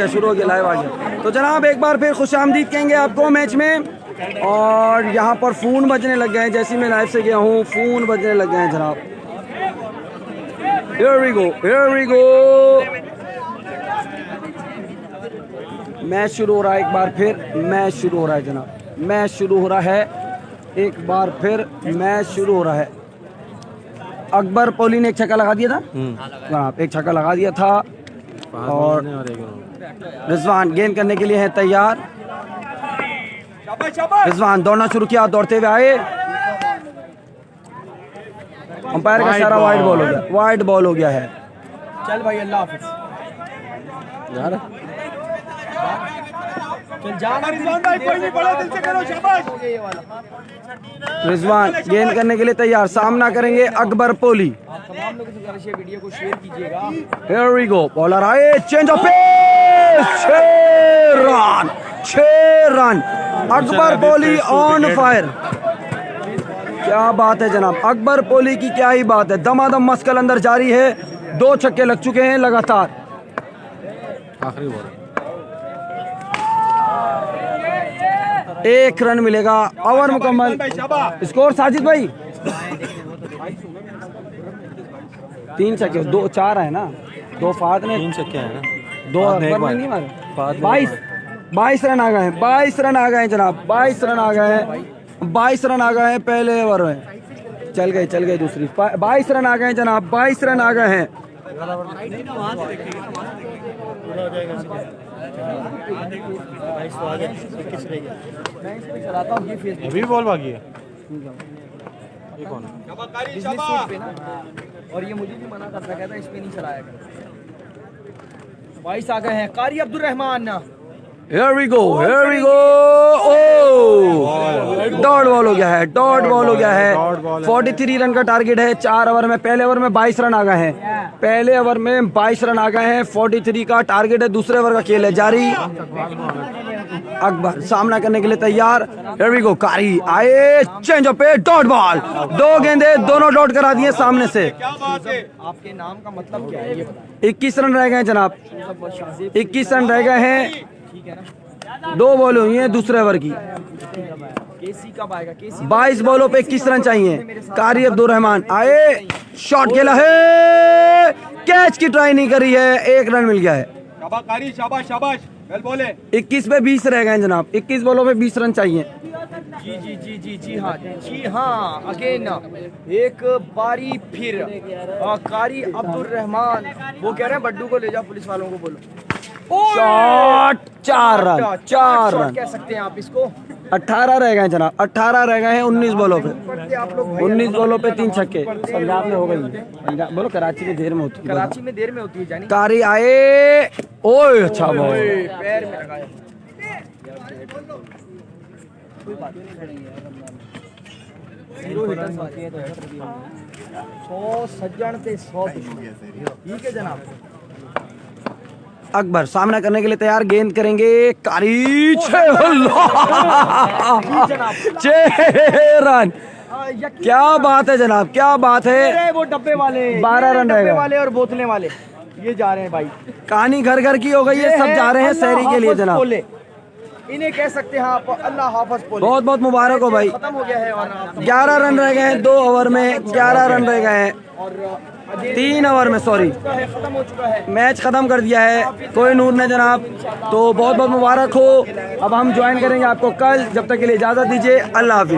शुरू हो गया लाइव आ गया। तो जनाब एक बार फिर खुशामदीद कहेंगे आपको मैच में। और यहाँ पर फ़ोन बजने लग गए हैं, जैसे मैं लाइव से गया हूँ फ़ोन बजने लग गए हैं जनाब। Here we go, here we go। Match शुरू हो रहा है एक बार फिर, मैच शुरू हो रहा है जनाब, मैच शुरू हो रहा है एक बार फिर, मैच शुरू हो रहा है। अकबर पोली ने एक छक्का लगा दिया था जनाब, एक छक्का लगा दिया था। और रिजवान गेंद करने के लिए है तैयार। रिजवान दौड़ना शुरू किया, दौड़ते हुए आए, अंपायर का इशारा, वाइड बॉल हो गया, वाइड बॉल हो गया है। चल भाई अल्लाह हाफिज यार रिजवान गेंद करने के लिए तैयार, सामना करेंगे अकबर पोली। तमाम लोगों से वीडियो को शेयर कीजिएगा। Here we go, बॉलर आए, change of pace, 6 run, 6 run. Akbar पोली ऑन फायर। क्या बात है जनाब, अकबर पोली की क्या ही बात है। दमादम मस्कल अंदर जारी है, 2 छक्के लग चुके हैं लगातार। आखिरी बॉल 1 रन मिलेगा, ओवर मुकम्मल। स्कोर साजिद भाई 3 छक्के, 2 4 है ना, 2 फात ने 3 छक्के हैं ना, 2 अकबर में नहीं मारे। 22 रन आ गए हैं, 22 रन आ गए हैं जनाब, 22 रन आ गए हैं, 22 रन आ गए हैं पहले ओवर में। चल गए दूसरी, 22 रन आ गए हैं जनाब, 22 रन आ गए हैं। अभी बॉल बाकी है। ये कौन है? और ये मुझे भी मना करता, कहता इस पे नहीं चलाया कर। 22 आ गए हैं, कारी Abdul Rahman. Here we go, here we go। Dot ball हो गया है, डॉट बॉल हो गया है। 43 रन का टारगेट है 4 ओवर में। पहले ओवर में 22 रन आ गए हैं, पहले ओवर में 22 रन आ गए हैं। 43 का टारगेट है, दूसरे ओवर का खेल है जारी। अकबर सामना करने के लिए तैयार। Here we go, कारी आए, चेंज ऑफ पे, डॉट बॉल, 2 गेंदे, दोनों डॉट करा दिए सामने से। आपके नाम का मतलब क्या है ये बताएं। 21 रन रह गए हैं जनाब, 21 रन रह गए हैं। 2 बॉल हुई हैं दूसरे ओवर की। केसी कब आएगा? केसी 22 बॉलों पे 21 रन चाहिए। कारी अब्दुल रहमान आए, शॉट खेला है, कैच की ट्राई नहीं करी है, 1 रन मिल गया है। शाबाश शाबाश, वेल बोले। 21 पे 20 रह गए हैं जनाब, 21 बॉलों पे 20 रन चाहिए। जी हाँ अगेन एक बारी फिर कारी अब्दुल रहमान। वो कह रहे हैं बड्डू को ले जाओ, पुलिस वालों को बोलो। शॉट, 4 रन, 4 रन कह सकते हैं आप इसको। 18 रह गए जनाब, 18 रह गए हैं 19 बॉलों पे। आप लोग 19 बॉलों पे 3 छक्के। पंजाब में हो गई, पंजाब बोलो, कराची में देर में होती है। कराची में देर में होती है जानी। कारी आए, ओए अच्छा बॉल, पैर में लगाया। जीरो हिटर्स बाकी है तो 100 सज्जन से 100 ठीक है जनाब। अकबर सामना करने के लिए तैयार, गेंद करेंगे, कारी 6 रन। क्या बात है जनाब, क्या बात है। वो डब्बे वाले 12 रन रह गए वाले और बोतले वाले ये जा रहे हैं भाई। कहानी घर घर की हो गई है, सब जा रहे हैं शहरी के लिए जनाब। इन्हें कह सकते हैं आप अल्लाह हाफिज पोले। बहुत बहुत मुबारक हो भाई। खत्म हो गया है और 11 रन रह गए हैं 2 ओवर में, 11 रन रह गए हैं और 3 ओवर में, सॉरी खत्म हो चुका है। मैच खत्म कर दिया है कोई नूर ने जनाब। तो बहुत बहुत मुबारक हो। अब हम ज्वाइन करेंगे आपको कल, जब तक के लिए इजाजत दीजिए, अल्लाह हाफिज।